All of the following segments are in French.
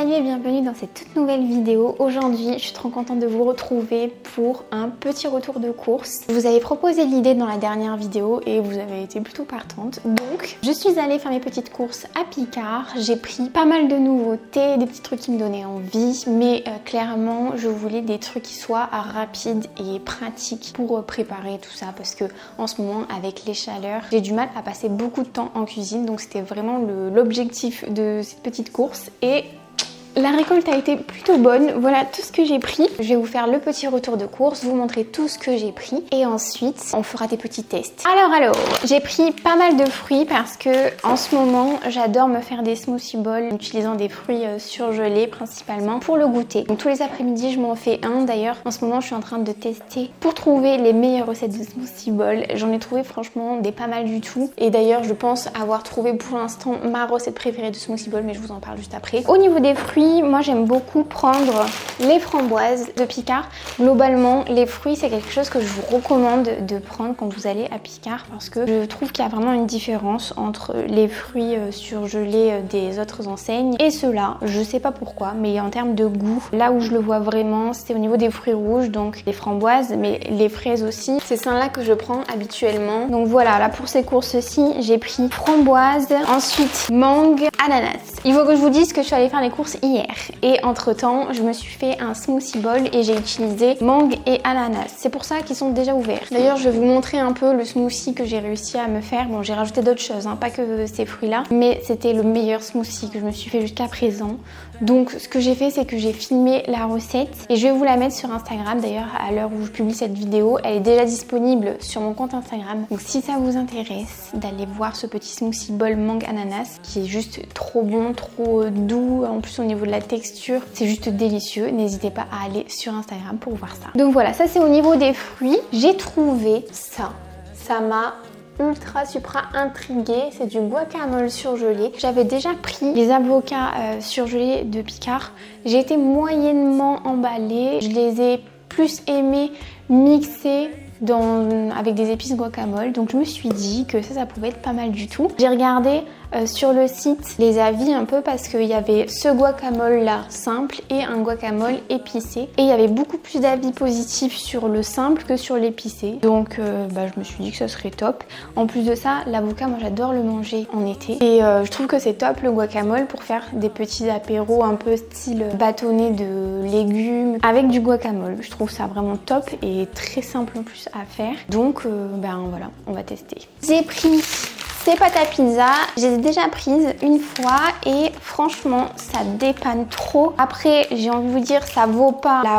Salut et bienvenue dans cette toute nouvelle vidéo. Aujourd'hui, je suis trop contente de vous retrouver pour un petit retour de course. Je vous avais proposé l'idée dans la dernière vidéo et vous avez été plutôt partante. Donc, je suis allée faire mes petites courses à Picard. J'ai pris pas mal de nouveautés, des petits trucs qui me donnaient envie, mais clairement, je voulais des trucs qui soient rapides et pratiques pour préparer tout ça parce que en ce moment, avec les chaleurs, j'ai du mal à passer beaucoup de temps en cuisine. Donc, c'était vraiment l'objectif de cette petite course et la récolte a été plutôt bonne. Voilà tout ce que j'ai pris. Je vais vous faire le petit retour de course, vous montrer tout ce que j'ai pris et ensuite on fera des petits tests. Alors, j'ai pris pas mal de fruits parce que en ce moment j'adore me faire des smoothie bowls en utilisant des fruits surgelés principalement pour le goûter. Donc tous les après-midi je m'en fais un. D'ailleurs en ce moment je suis en train de tester pour trouver les meilleures recettes de smoothie bowl. J'en ai trouvé franchement des pas mal du tout et d'ailleurs je pense avoir trouvé pour l'instant ma recette préférée de smoothie bowl, mais je vous en parle juste après. Au niveau des fruits, moi j'aime beaucoup prendre les framboises de Picard. Globalement, les fruits c'est quelque chose que je vous recommande de prendre quand vous allez à Picard parce que je trouve qu'il y a vraiment une différence entre les fruits surgelés des autres enseignes et ceux-là. Je sais pas pourquoi, mais en termes de goût, là où je le vois vraiment, c'est au niveau des fruits rouges, donc les framboises, mais les fraises aussi. C'est ça là que je prends habituellement. Donc voilà, là pour ces courses-ci, j'ai pris framboise, ensuite mangue, ananas. Il faut que je vous dise que je suis allée faire les courses hier et entre temps je me suis fait un smoothie bowl et j'ai utilisé mangue et ananas. C'est pour ça qu'ils sont déjà ouverts. D'ailleurs je vais vous montrer un peu le smoothie que j'ai réussi à me faire. Bon, j'ai rajouté d'autres choses, hein, pas que ces fruits là, mais c'était le meilleur smoothie que je me suis fait jusqu'à présent. Donc ce que j'ai fait, c'est que j'ai filmé la recette et je vais vous la mettre sur Instagram. D'ailleurs à l'heure où je publie cette vidéo, elle est déjà disponible sur mon compte Instagram. Donc si ça vous intéresse d'aller voir ce petit smoothie bowl mangue ananas qui est juste trop bon, trop doux, en plus au niveau de la texture c'est juste délicieux, n'hésitez pas à aller sur Instagram pour voir ça. Donc voilà, ça c'est au niveau des fruits. J'ai trouvé ça m'a ultra supra intriguée, c'est du guacamole surgelé. J'avais déjà pris les avocats surgelés de Picard, j'ai été moyennement emballée, je les ai plus aimés mixés avec des épices guacamole, donc je me suis dit que ça pouvait être pas mal du tout. J'ai regardé sur le site les avis un peu parce qu'il y avait ce guacamole là simple et un guacamole épicé et il y avait beaucoup plus d'avis positifs sur le simple que sur l'épicé, donc je me suis dit que ce serait top. En plus de ça, l'avocat, moi j'adore le manger en été et je trouve que c'est top le guacamole pour faire des petits apéros un peu style bâtonnet de légumes avec du guacamole. Je trouve ça vraiment top et très simple en plus à faire, donc voilà, on va tester. J'ai pris ces pâtes à pizza, je les ai déjà prises une fois et franchement ça dépanne trop. Après j'ai envie de vous dire, ça vaut pas la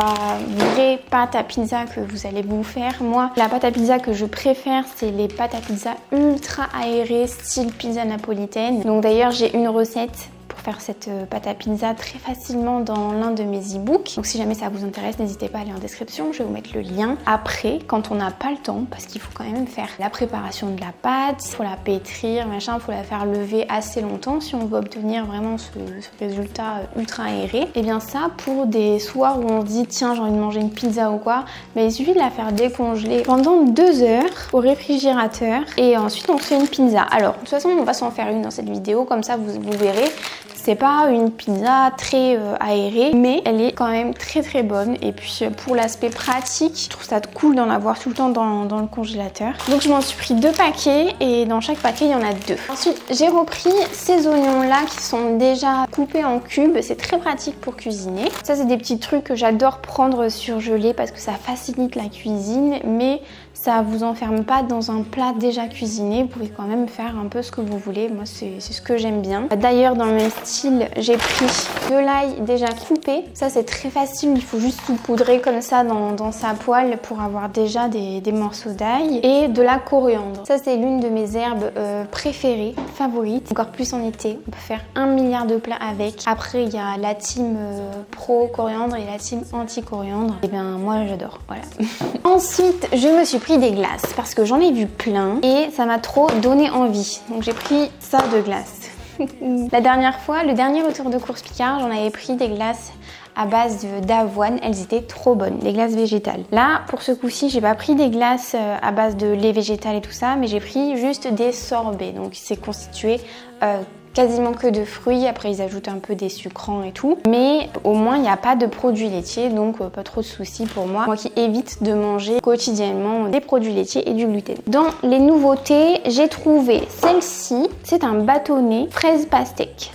vraie pâte à pizza que vous allez vous faire. Moi la pâte à pizza que je préfère c'est les pâtes à pizza ultra aérées style pizza napolitaine. Donc d'ailleurs j'ai une recette pour faire cette pâte à pizza très facilement dans l'un de mes e-books. Donc si jamais ça vous intéresse, n'hésitez pas à aller en description, je vais vous mettre le lien. Après, quand on n'a pas le temps, parce qu'il faut quand même faire la préparation de la pâte, il faut la pétrir, machin, il faut la faire lever assez longtemps si on veut obtenir vraiment ce résultat ultra aéré. Et bien ça, pour des soirs où on se dit tiens j'ai envie de manger une pizza ou quoi, il suffit de la faire décongeler pendant 2 heures au réfrigérateur et ensuite on se fait une pizza. Alors de toute façon on va s'en faire une dans cette vidéo, comme ça vous verrez. C'est pas une pizza très aérée, mais elle est quand même très très bonne. Et puis pour l'aspect pratique, je trouve ça cool d'en avoir tout le temps dans le congélateur. Donc je m'en suis pris 2 paquets et dans chaque paquet il y en a 2. Ensuite j'ai repris ces oignons là qui sont déjà coupés en cubes. C'est très pratique pour cuisiner. Ça c'est des petits trucs que j'adore prendre surgelés parce que ça facilite la cuisine, mais ça vous enferme pas dans un plat déjà cuisiné. Vous pouvez quand même faire un peu ce que vous voulez. Moi c'est ce que j'aime bien. D'ailleurs dans le même style, j'ai pris de l'ail déjà coupé. Ça c'est très facile, il faut juste saupoudrer comme ça dans sa poêle pour avoir déjà des morceaux d'ail. Et de la coriandre. Ça c'est l'une de mes herbes préférées, favorites. Encore plus en été, on peut faire 1 milliard de plats avec. Après il y a la team pro coriandre et la team anti coriandre. Et bien moi j'adore, voilà. Ensuite je me suis pris des glaces parce que j'en ai vu plein et ça m'a trop donné envie. Donc j'ai pris ça de glace. La dernière fois, le dernier retour de course Picard, j'en avais pris des glaces à base d'avoine, elles étaient trop bonnes, les glaces végétales. Là, pour ce coup-ci, j'ai pas pris des glaces à base de lait végétal et tout ça, mais j'ai pris juste des sorbets. Donc c'est constitué quasiment que de fruits. Après ils ajoutent un peu des sucrants et tout, mais au moins il n'y a pas de produits laitiers, donc pas trop de soucis pour moi. Moi qui évite de manger quotidiennement des produits laitiers et du gluten. Dans les nouveautés, j'ai trouvé celle-ci. C'est un bâtonnet fraise pastèque.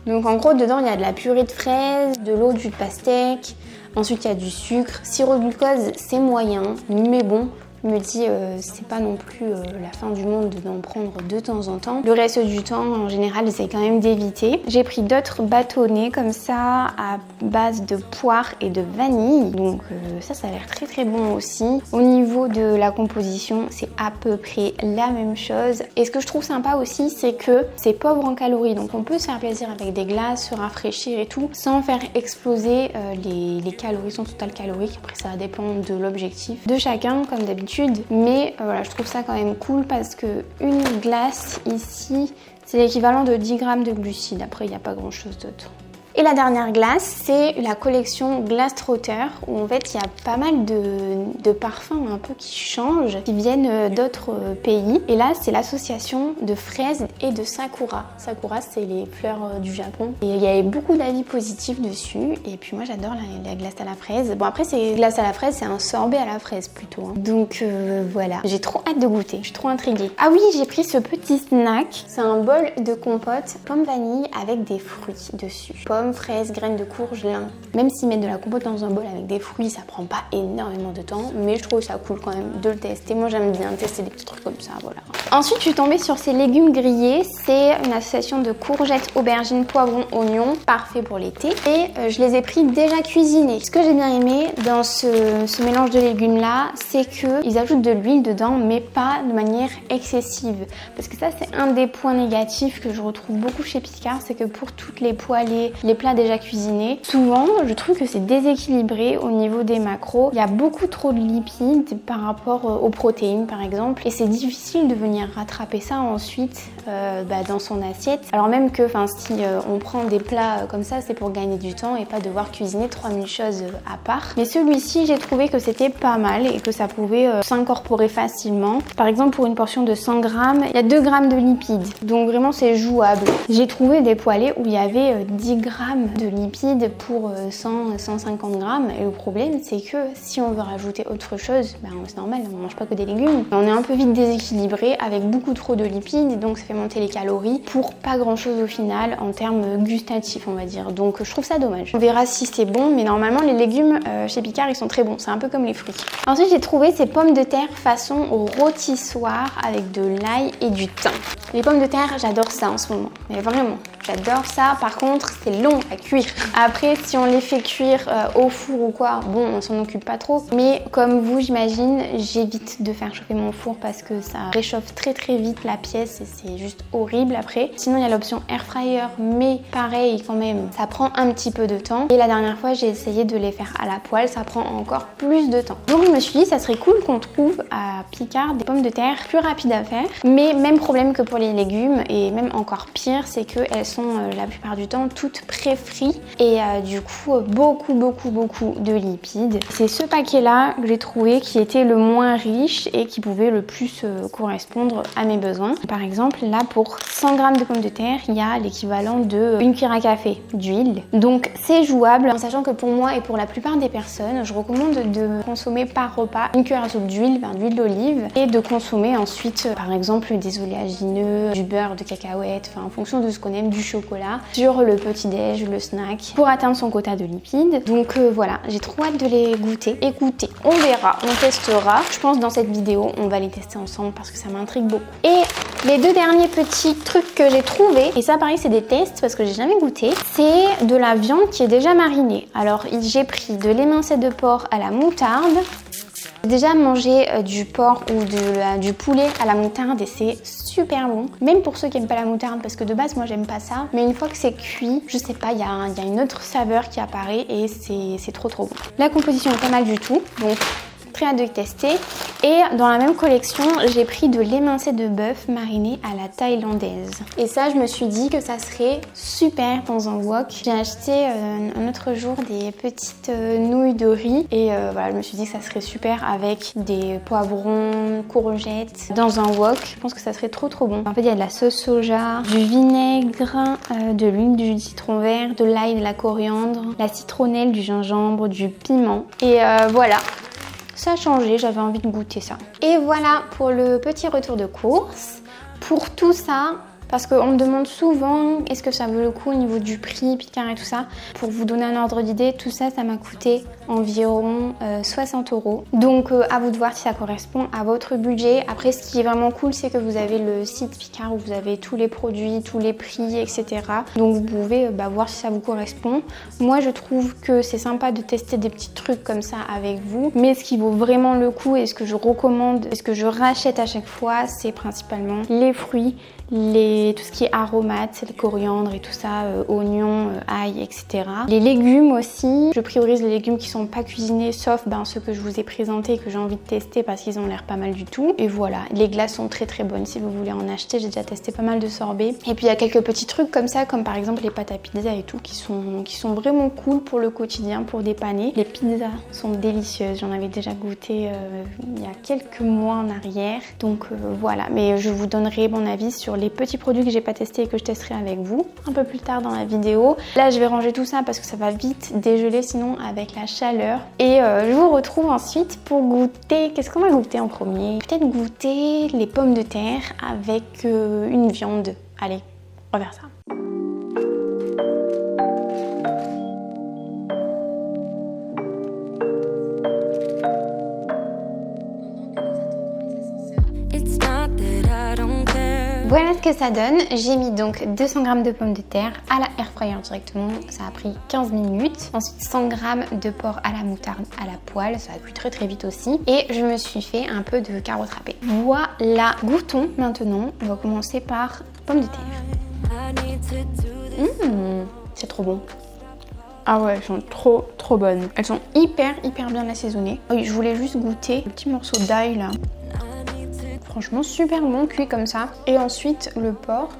Donc en gros dedans il y a de la purée de fraises, de l'eau de jus de pastèque, ensuite il y a du sucre, sirop de glucose c'est moyen, mais bon. Je me dis c'est pas non plus la fin du monde d'en prendre de temps en temps. Le reste du temps en général j'essaie quand même d'éviter. J'ai pris d'autres bâtonnets comme ça à base de poire et de vanille. Donc ça a l'air très très bon aussi. Au niveau de la composition c'est à peu près la même chose. Et ce que je trouve sympa aussi c'est que c'est pauvre en calories. Donc on peut se faire plaisir avec des glaces, se rafraîchir et tout sans faire exploser les calories, son total calorique. Après ça dépend de l'objectif de chacun comme d'habitude. Mais voilà, je trouve ça quand même cool parce que une glace ici, c'est l'équivalent de 10 grammes de glucides. Après, il n'y a pas grand chose d'autre. Et la dernière glace, c'est la collection Glace Trotter où en fait il y a pas mal de parfums un peu qui changent, qui viennent d'autres pays. Et là c'est l'association de fraises et de sakura. Sakura c'est les fleurs du Japon. Et il y avait beaucoup d'avis positifs dessus. Et puis moi j'adore la glace à la fraise. Bon après c'est glace à la fraise, c'est un sorbet à la fraise plutôt. Hein. Donc voilà, j'ai trop hâte de goûter, je suis trop intriguée. Ah oui, j'ai pris ce petit snack. C'est un bol de compote pomme vanille avec des fruits dessus. Pommes, fraises, graines de courge, lin. Même s'ils mettent de la compote dans un bol avec des fruits, ça prend pas énormément de temps, mais je trouve ça cool quand même de le tester. Moi j'aime bien tester des petits trucs comme ça, voilà. Ensuite je suis tombée sur ces légumes grillés. C'est une association de courgettes, aubergines, poivrons, oignons, parfait pour l'été. Et je les ai pris déjà cuisinés. Ce que j'ai bien aimé dans ce mélange de légumes là, c'est qu'ils ajoutent de l'huile dedans, mais pas de manière excessive. Parce que ça c'est un des points négatifs que je retrouve beaucoup chez Picard, c'est que pour toutes les poêlées, les plats déjà cuisinés, souvent je trouve que c'est déséquilibré au niveau des macros. Il y a beaucoup trop de lipides par rapport aux protéines par exemple, et c'est difficile de venir rattraper ça ensuite dans son assiette. Alors même que si on prend des plats comme ça, c'est pour gagner du temps et pas devoir cuisiner 3000 choses à part. Mais celui-ci j'ai trouvé que c'était pas mal et que ça pouvait s'incorporer facilement. Par exemple pour une portion de 100 grammes, il y a 2 grammes de lipides, donc vraiment c'est jouable. J'ai trouvé des poêlées où il y avait 10 grammes de lipides pour 100-150 grammes, et le problème c'est que si on veut rajouter autre chose, c'est normal, on mange pas que des légumes, on est un peu vite déséquilibré avec beaucoup trop de lipides, et donc ça fait monter les calories pour pas grand chose au final en termes gustatifs on va dire. Donc je trouve ça dommage. On verra si c'est bon, mais normalement les légumes chez Picard ils sont très bons, c'est un peu comme les fruits. Ensuite j'ai trouvé ces pommes de terre façon rôtissoir avec de l'ail et du thym. Les pommes de terre j'adore ça en ce moment, mais vraiment j'adore ça. Par contre c'est long à cuire. Après si on les fait cuire au four ou quoi, bon on s'en occupe pas trop, mais comme vous j'imagine, j'évite de faire chauffer mon four parce que ça réchauffe très très vite la pièce et c'est juste horrible après. Sinon il y a l'option air fryer, mais pareil quand même ça prend un petit peu de temps, et la dernière fois j'ai essayé de les faire à la poêle, ça prend encore plus de temps. Donc je me suis dit ça serait cool qu'on trouve à Picard des pommes de terre plus rapides à faire, mais même problème que pour les légumes, et même encore pire, c'est qu'elles sont la plupart du temps toutes pré-frites et du coup beaucoup de lipides. C'est ce paquet là que j'ai trouvé qui était le moins riche et qui pouvait le plus correspondre à mes besoins. Par exemple là pour 100 grammes de pommes de terre il y a l'équivalent de une cuillère à café d'huile, donc c'est jouable, en sachant que pour moi et pour la plupart des personnes je recommande de consommer par repas une cuillère à soupe d'huile, d'huile d'olive, et de consommer ensuite par exemple des oléagineux, du beurre de cacahuète, en fonction de ce qu'on aime, du chocolat sur le petit déj, le snack, pour atteindre son quota de lipides. Donc voilà, j'ai trop hâte de les goûter. Écoutez, on verra, on testera. Je pense dans cette vidéo on va les tester ensemble parce que ça m'intrigue beaucoup. Et les deux derniers petits trucs que j'ai trouvés, et ça pareil c'est des tests parce que j'ai jamais goûté, c'est de la viande qui est déjà marinée. Alors j'ai pris de l'émincé de porc à la moutarde. J'ai déjà mangé du porc ou du poulet à la moutarde et c'est super bon. Même pour ceux qui n'aiment pas la moutarde, parce que de base moi j'aime pas ça. Mais une fois que c'est cuit, je sais pas, il y a une autre saveur qui apparaît et c'est trop bon. La composition est pas mal du tout, donc très hâte de tester. Et dans la même collection, j'ai pris de l'émincé de bœuf mariné à la thaïlandaise. Et ça, je me suis dit que ça serait super dans un wok. J'ai acheté un autre jour des petites nouilles de riz. Et voilà, je me suis dit que ça serait super avec des poivrons, courgettes dans un wok. Je pense que ça serait trop bon. En fait, il y a de la sauce soja, du vinaigre, de l'huile, du citron vert, de l'ail, de la coriandre, la citronnelle, du gingembre, du piment. Et voilà. Ça a changé, j'avais envie de goûter ça. Et voilà pour le petit retour de course. Pour tout ça, parce qu'on me demande souvent est-ce que ça vaut le coup au niveau du prix, Picard et tout ça. Pour vous donner un ordre d'idée, tout ça, ça m'a coûté environ 60 €. Donc à vous de voir si ça correspond à votre budget. Après, ce qui est vraiment cool, c'est que vous avez le site Picard où vous avez tous les produits, tous les prix, etc. Donc vous pouvez voir si ça vous correspond. Moi, je trouve que c'est sympa de tester des petits trucs comme ça avec vous. Mais ce qui vaut vraiment le coup et ce que je recommande, et ce que je rachète à chaque fois, c'est principalement les fruits, tout ce qui est aromates, le coriandre et tout ça, oignons, ail, etc. Les légumes aussi, je priorise les légumes qui sont pas cuisinés, sauf ceux que je vous ai présentés et que j'ai envie de tester parce qu'ils ont l'air pas mal du tout. Et voilà, les glaces sont très bonnes si vous voulez en acheter. J'ai déjà testé pas mal de sorbets. Et puis il y a quelques petits trucs comme ça, comme par exemple les pâtes à pizza et tout, qui sont vraiment cool pour le quotidien, pour dépanner. Les pizzas sont délicieuses. J'en avais déjà goûté il y a quelques mois en arrière. Donc voilà, mais je vous donnerai mon avis sur les petits produits que j'ai pas testés et que je testerai avec vous un peu plus tard dans la vidéo. Là, je vais ranger tout ça parce que ça va vite dégeler sinon avec la chaleur. Et je vous retrouve ensuite pour goûter. Qu'est-ce qu'on va goûter en premier? Peut-être goûter les pommes de terre avec une viande. Allez, on va faire ça. Voilà ce que ça donne. J'ai mis donc 200 g de pommes de terre à la air fryer directement. Ça a pris 15 minutes. Ensuite 100 g de porc à la moutarde à la poêle. Ça a cuit très vite aussi. Et je me suis fait un peu de carottes râpées. Voilà, goûtons maintenant. On va commencer par pommes de terre. C'est trop bon. Ah ouais, elles sont trop bonnes. Elles sont hyper bien assaisonnées. Oui, je voulais juste goûter le petit morceau d'ail là. Franchement super bon cuit comme ça. Et ensuite le porc.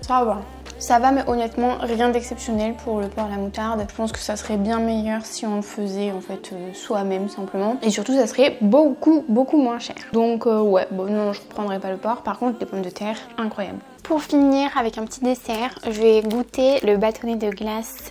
Ça va. Ça va, mais honnêtement rien d'exceptionnel pour le porc à la moutarde. Je pense que ça serait bien meilleur si on le faisait en fait soi-même simplement. Et surtout ça serait beaucoup moins cher. Donc ouais, bon non, je ne prendrai pas le porc. Par contre les pommes de terre, incroyable. Pour finir avec un petit dessert, je vais goûter le bâtonnet de glace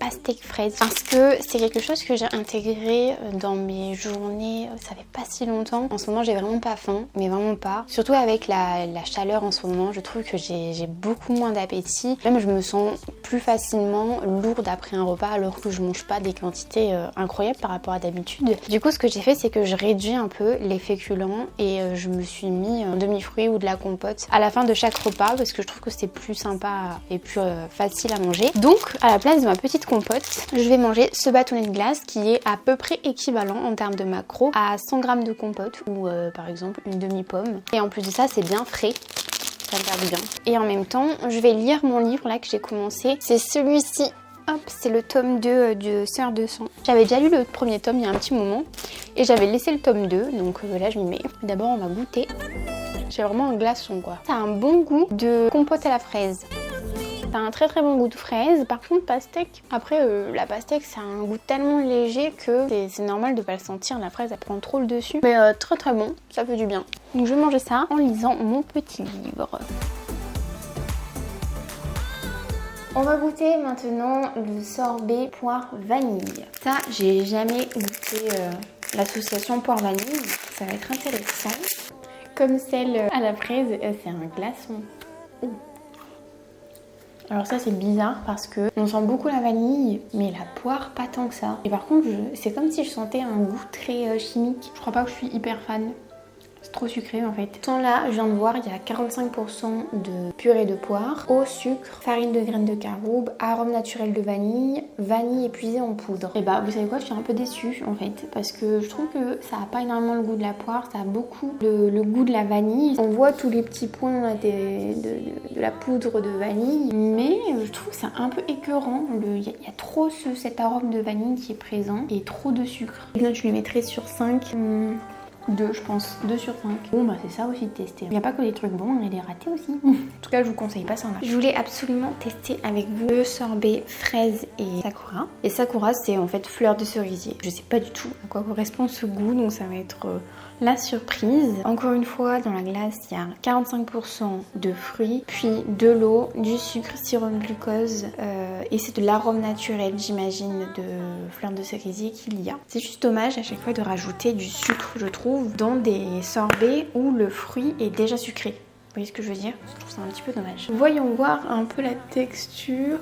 pastèque fraise parce que c'est quelque chose que j'ai intégré dans mes journées, ça fait pas si longtemps. En ce moment j'ai vraiment pas faim, mais vraiment pas. Surtout avec la chaleur en ce moment, je trouve que j'ai beaucoup moins d'appétit. Même je me sens plus facilement lourde après un repas alors que je mange pas des quantités incroyables par rapport à d'habitude. Du coup ce que j'ai fait c'est que je réduis un peu les féculents et je me suis mis un demi-fruit ou de la compote à la fin de chaque repas parce que je trouve que c'est plus sympa et plus facile à manger. Donc à la place de ma petite compote, je vais manger ce bâtonnet de glace qui est à peu près équivalent en termes de macros à 100 g de compote ou par exemple une demi-pomme. Et en plus de ça, c'est bien frais. Ça me garde bien. Et en même temps, je vais lire mon livre là que j'ai commencé. C'est celui-ci. Hop, c'est le tome 2 de Sœur de Sang. J'avais déjà lu le premier tome il y a un petit moment et j'avais laissé le tome 2, donc là je m'y mets. D'abord on va goûter. J'ai vraiment un glaçon quoi. Ça a un bon goût de compote à la fraise. Ça a un très bon goût de fraise. Par contre pastèque, après la pastèque ça a un goût tellement léger que c'est normal de pas le sentir. La fraise elle prend trop le dessus. Mais très bon, ça fait du bien. Donc je vais manger ça en lisant mon petit livre. On va goûter maintenant le sorbet poire vanille. Ça j'ai jamais goûté l'association poire vanille. Ça va être intéressant. Comme celle à la fraise, c'est un glaçon. Alors ça c'est bizarre parce que on sent beaucoup la vanille, mais la poire pas tant que ça. Et par contre, c'est comme si je sentais un goût très chimique. Je crois pas que je suis hyper fan. C'est trop sucré en fait. Tant là, je viens de voir, il y a 45% de purée de poire, eau, sucre, farine de graines de caroube, arôme naturel de vanille, vanille épuisée en poudre. Et bah vous savez quoi, je suis un peu déçue en fait parce que je trouve que ça a pas énormément le goût de la poire, ça a beaucoup le goût de la vanille. On voit tous les petits points là, de la poudre de vanille, mais je trouve que c'est un peu écœurant. Il y a trop cet arôme de vanille qui est présent et trop de sucre. Et là, je lui mettrais sur 5. 2 je pense, 2 sur 5. Bon bah c'est ça aussi de tester. Il n'y a pas que des trucs bons, il y a des ratés aussi. En tout cas je vous conseille pas ça. Je voulais absolument tester avec vous le sorbet fraise et sakura. Et sakura c'est en fait fleur de cerisier. Je sais pas du tout à quoi correspond ce goût, donc ça va être la surprise. Encore une fois, dans la glace il y a 45% de fruits, puis de l'eau, du sucre, sirop de glucose et c'est de l'arôme naturel j'imagine de fleur de cerisier qu'il y a. C'est juste dommage à chaque fois de rajouter du sucre je trouve dans des sorbets où le fruit est déjà sucré. Vous voyez ce que je veux dire? Je trouve ça un petit peu dommage. Voyons voir un peu la texture.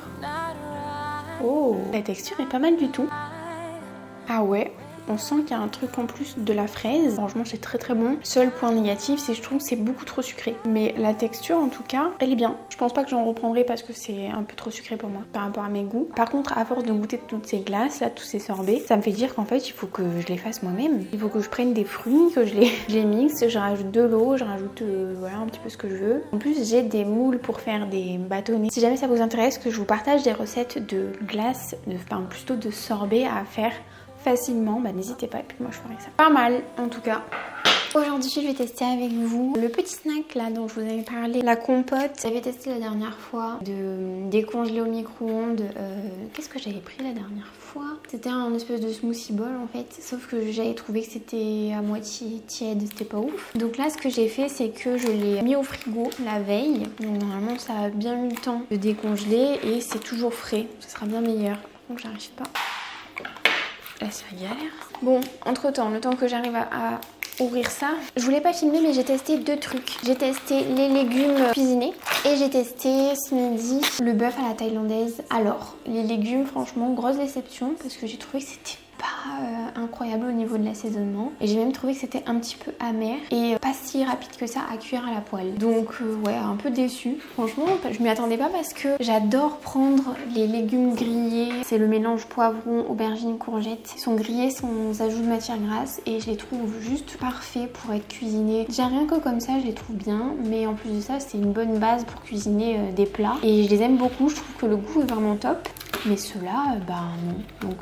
Oh, la texture est pas mal du tout. Ah ouais, on sent qu'il y a un truc en plus de la fraise. Franchement c'est très très bon. Seul point négatif c'est que je trouve que c'est beaucoup trop sucré. Mais la texture en tout cas elle est bien. Je pense pas que j'en reprendrai parce que c'est un peu trop sucré pour moi par rapport à mes goûts. Par contre à force de goûter toutes ces glaces là, tous ces sorbets, ça me fait dire qu'en fait il faut que je les fasse moi-même. Il faut que je prenne des fruits, que je les mixe, je rajoute de l'eau, je rajoute voilà un petit peu ce que je veux. En plus j'ai des moules pour faire des bâtonnets. Si jamais ça vous intéresse que je vous partage des recettes de glace, enfin plutôt de sorbets à faire facilement, bah n'hésitez pas et puis moi je ferai ça. Pas mal en tout cas. Aujourd'hui je vais tester avec vous le petit snack là dont je vous avais parlé, la compote. J'avais testé la dernière fois de décongeler au micro-ondes. Qu'est-ce que j'avais pris la dernière fois? C'était un espèce de smoothie bowl en fait, sauf que j'avais trouvé que c'était à moitié tiède, c'était pas ouf. Donc là ce que j'ai fait c'est que je l'ai mis au frigo la veille. Donc normalement ça a bien eu le temps de décongeler et c'est toujours frais, ce sera bien meilleur. Par contre j'arrive pas. Là c'est la galère. Bon, entre temps, le temps que j'arrive à ouvrir ça, je voulais pas filmer mais j'ai testé 2 trucs. J'ai testé les légumes cuisinés et j'ai testé ce midi le bœuf à la thaïlandaise. Alors, les légumes franchement grosse déception parce que j'ai trouvé que c'était pas incroyable au niveau de l'assaisonnement et j'ai même trouvé que c'était un petit peu amer et pas si rapide que ça à cuire à la poêle. Donc ouais, un peu déçue. Franchement, je m'y attendais pas parce que j'adore prendre les légumes grillés. C'est le mélange poivron, aubergine, courgette. Ils sont grillés sans ajout de matière grasse et je les trouve juste parfaits pour être cuisinés. Déjà rien que comme ça, je les trouve bien, mais en plus de ça, c'est une bonne base pour cuisiner des plats et je les aime beaucoup. Je trouve que le goût est vraiment top. Mais ceux-là, bah non. Donc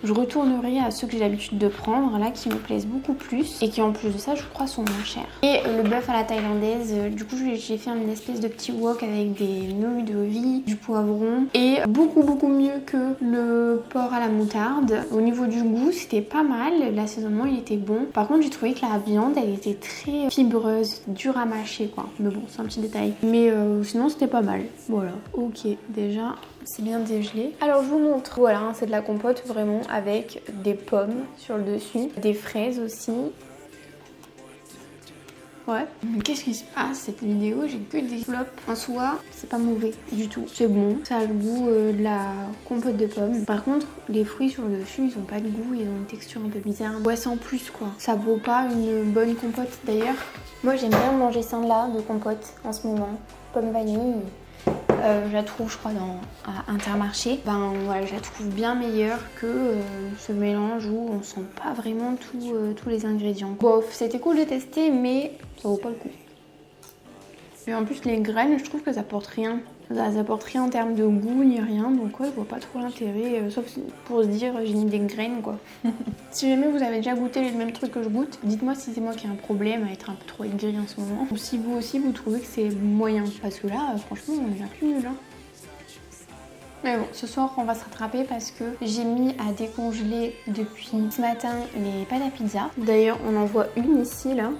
je retournerai à ceux que j'ai l'habitude de prendre, là, qui me plaisent beaucoup plus et qui en plus de ça, je crois, sont moins chers. Et le bœuf à la thaïlandaise, du coup, j'ai fait une espèce de petit wok avec des nouilles de riz, du poivron et beaucoup mieux que le porc à la moutarde. Au niveau du goût, c'était pas mal. L'assaisonnement, il était bon. Par contre, j'ai trouvé que la viande, elle était très fibreuse, dure à mâcher, quoi. Mais bon, c'est un petit détail. Mais sinon, c'était pas mal. Voilà. Ok, déjà... c'est bien dégelé. Alors je vous montre, voilà, c'est de la compote vraiment avec des pommes sur le dessus, des fraises aussi. Ouais. Mais qu'est-ce qui se passe cette vidéo? J'ai que des flops. En soi, c'est pas mauvais du tout. C'est bon, ça a le goût de la compote de pommes. Par contre, les fruits sur le dessus, ils ont pas de goût, ils ont une texture un peu bizarre. Ouais, sans plus quoi. Ça vaut pas une bonne compote d'ailleurs. Moi j'aime bien manger celle-là de compote en ce moment. Pomme vanille. Je la trouve, je crois, à Intermarché. Ben voilà, je la trouve bien meilleure que ce mélange où on sent pas vraiment tous les ingrédients. Bon, c'était cool de tester, mais ça vaut pas le coup. Et en plus, les graines, je trouve que ça apporte rien. Ça apporte rien en termes de goût ni rien, donc ouais, je vois pas trop l'intérêt, sauf pour se dire j'ai mis des graines quoi. Si jamais vous avez déjà goûté les mêmes trucs que je goûte, dites-moi si c'est moi qui ai un problème à être un peu trop aigri en ce moment, ou si vous aussi vous trouvez que c'est moyen, parce que là, franchement, on est là plus nul. Hein. Mais bon, ce soir on va se rattraper parce que j'ai mis à décongeler depuis ce matin les pâtes à pizza. D'ailleurs, on en voit une ici là.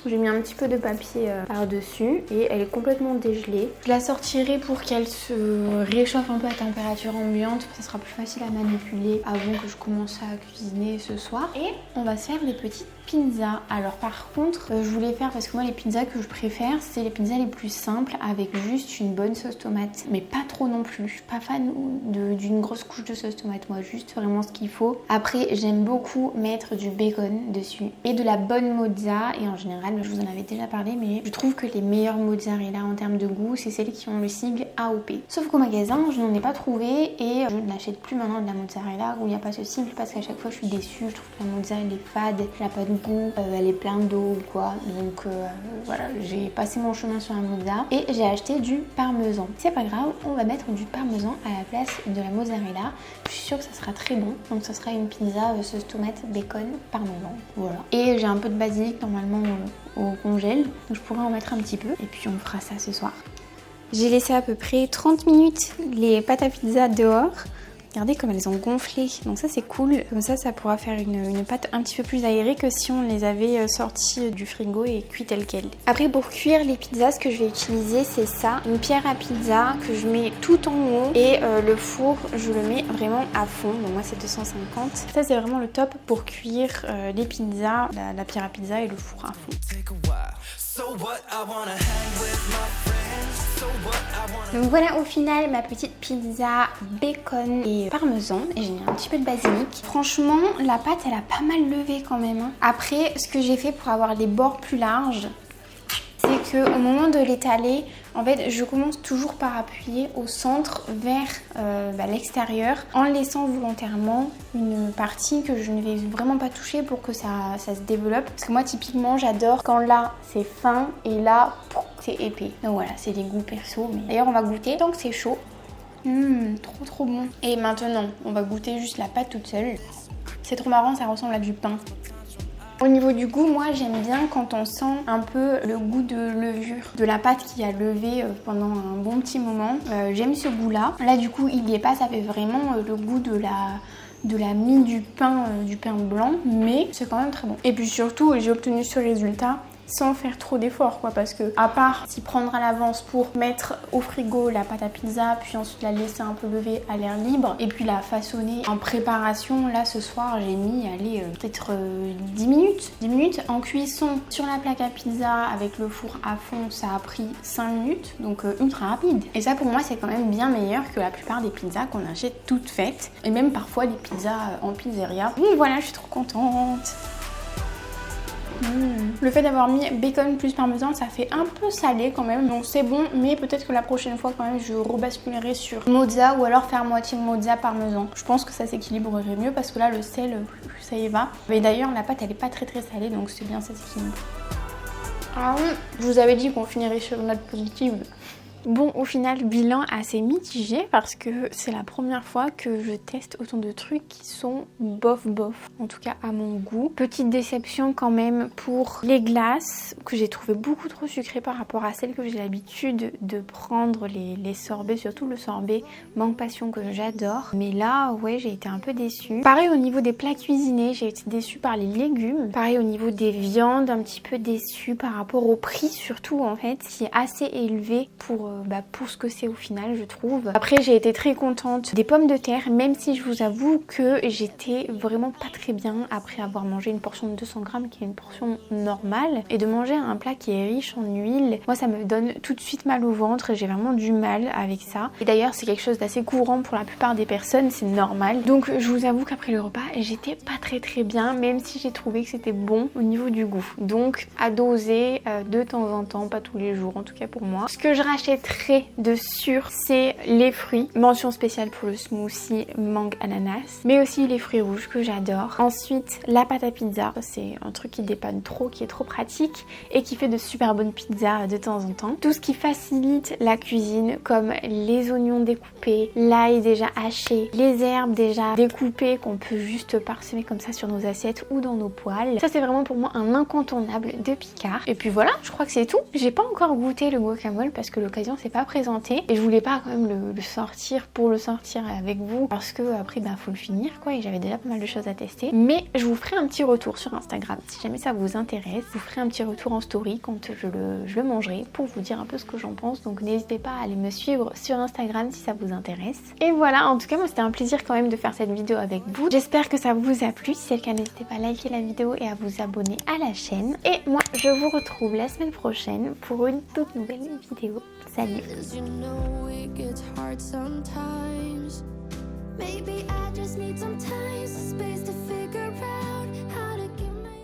J'ai mis un petit peu de papier par-dessus et elle est complètement dégelée. Je la sortirai pour qu'elle se réchauffe un peu à température ambiante. Ça sera plus facile à manipuler avant que je commence à cuisiner ce soir. Et on va se faire des petites pizzas. Alors par contre, je voulais faire, parce que moi les pizzas que je préfère, c'est les pizzas les plus simples avec juste une bonne sauce tomate. Mais pas trop non plus. Je suis pas fan d'une grosse couche de sauce tomate. Moi, juste vraiment ce qu'il faut. Après, j'aime beaucoup mettre du bacon dessus et de la bonne mozza. Et en général, général, je vous en avais déjà parlé, mais je trouve que les meilleures mozzarella en termes de goût, c'est celles qui ont le sigle AOP. Sauf qu'au magasin, je n'en ai pas trouvé et je n'achète plus maintenant de la mozzarella où il n'y a pas ce sigle parce qu'à chaque fois je suis déçue. Je trouve que la mozzarella elle est fade, elle n'a pas de goût, elle est pleine d'eau ou quoi. Donc voilà, j'ai passé mon chemin sur la mozza et j'ai acheté du parmesan. C'est pas grave, on va mettre du parmesan à la place de la mozzarella. Je suis sûre que ça sera très bon. Donc ça sera une pizza sauce tomate, bacon, parmesan. Voilà. Et j'ai un peu de basilic normalement au congèle. Donc je pourrais en mettre un petit peu. Et puis on fera ça ce soir. J'ai laissé à peu près 30 minutes les pâtes à pizza dehors. Regardez comme elles ont gonflé, donc ça c'est cool. Comme ça, ça pourra faire une pâte un petit peu plus aérée que si on les avait sorties du frigo et cuit telles quelles. Après pour cuire les pizzas, ce que je vais utiliser c'est ça, une pierre à pizza que je mets tout en haut et le four je le mets vraiment à fond, donc moi c'est 250. Ça c'est vraiment le top pour cuire les pizzas, la pierre à pizza et le four à fond. Donc voilà au final ma petite pizza bacon et parmesan et j'ai mis un petit peu de basilic. Franchement la pâte elle a pas mal levé quand même. Après ce que j'ai fait pour avoir les bords plus larges, c'est que au moment de l'étaler, en fait je commence toujours par appuyer au centre vers l'extérieur en laissant volontairement une partie que je ne vais vraiment pas toucher pour que ça se développe. Parce que moi typiquement j'adore quand là c'est fin et là c'est épais. Donc voilà, c'est des goûts perso. Mais d'ailleurs on va goûter tant que c'est chaud. Trop bon. Et maintenant on va goûter juste la pâte toute seule. C'est trop marrant, ça ressemble à du pain. Au niveau du goût, moi j'aime bien quand on sent un peu le goût de levure, de la pâte qui a levé pendant un bon petit moment. J'aime ce goût là. Là du coup il n'y est pas, ça fait vraiment le goût de la mie du pain blanc, mais c'est quand même très bon. Et puis surtout j'ai obtenu ce résultat sans faire trop d'efforts quoi, parce que à part s'y prendre à l'avance pour mettre au frigo la pâte à pizza puis ensuite la laisser un peu lever à l'air libre et puis la façonner en préparation, là ce soir j'ai mis peut-être 10 minutes en cuisson sur la plaque à pizza avec le four à fond, ça a pris 5 minutes, donc ultra rapide. Et ça pour moi c'est quand même bien meilleur que la plupart des pizzas qu'on achète toutes faites et même parfois des pizzas en pizzeria. Donc voilà, je suis trop contente. Le fait d'avoir mis bacon plus parmesan, ça fait un peu salé quand même, donc c'est bon, mais peut-être que la prochaine fois quand même je rebasculerai sur mozza ou alors faire moitié mozza parmesan. Je pense que ça s'équilibrerait mieux parce que là le sel ça y va. Mais d'ailleurs la pâte elle est pas très salée, donc c'est bien, ça s'équilibre. Je vous avais dit qu'on finirait sur une note positive. Bon, au final, bilan assez mitigé parce que c'est la première fois que je teste autant de trucs qui sont bof, en tout cas à mon goût. Petite déception quand même pour les glaces que j'ai trouvé beaucoup trop sucrées par rapport à celles que j'ai l'habitude de prendre, les sorbets, surtout le sorbet mangue passion que j'adore. Mais là, ouais, j'ai été un peu déçue. Pareil au niveau des plats cuisinés, j'ai été déçue par les légumes. Pareil au niveau des viandes, un petit peu déçue par rapport au prix surtout en fait, qui est assez élevé pour ce que c'est au final je trouve. Après j'ai été très contente des pommes de terre, même si je vous avoue que j'étais vraiment pas très bien après avoir mangé une portion de 200 grammes qui est une portion normale, et de manger un plat qui est riche en huile, moi ça me donne tout de suite mal au ventre, j'ai vraiment du mal avec ça. Et d'ailleurs c'est quelque chose d'assez courant pour la plupart des personnes, c'est normal. Donc je vous avoue qu'après le repas j'étais pas très bien, même si j'ai trouvé que c'était bon au niveau du goût. Donc à doser de temps en temps, pas tous les jours en tout cas pour moi. Ce que je rachèterai de sûr c'est les fruits, mention spéciale pour le smoothie mangue ananas, mais aussi les fruits rouges que j'adore. Ensuite la pâte à pizza, c'est un truc qui dépanne trop, qui est trop pratique et qui fait de super bonnes pizzas de temps en temps. Tout ce qui facilite la cuisine comme les oignons découpés, l'ail déjà haché, les herbes déjà découpées qu'on peut juste parsemer comme ça sur nos assiettes ou dans nos poêles. Ça c'est vraiment pour moi un incontournable de Picard. Et puis voilà, je crois que c'est tout. J'ai pas encore goûté le guacamole parce que l'occasion s'est pas présentée et je voulais pas quand même le sortir pour le sortir avec vous parce que après faut le finir quoi, et j'avais déjà pas mal de choses à tester. Mais je vous ferai un petit retour sur Instagram si jamais ça vous intéresse. Je vous ferai un petit retour en story quand je le mangerai pour vous dire un peu ce que j'en pense. Donc n'hésitez pas à aller me suivre sur Instagram si ça vous intéresse. Et voilà, en tout cas moi c'était un plaisir quand même de faire cette vidéo avec vous. J'espère que ça vous a plu. Si c'est le cas, n'hésitez pas à liker la vidéo et à vous abonner à la chaîne. Et moi je vous retrouve la semaine prochaine pour une toute nouvelle vidéo. Salut! Maybe I just need some time.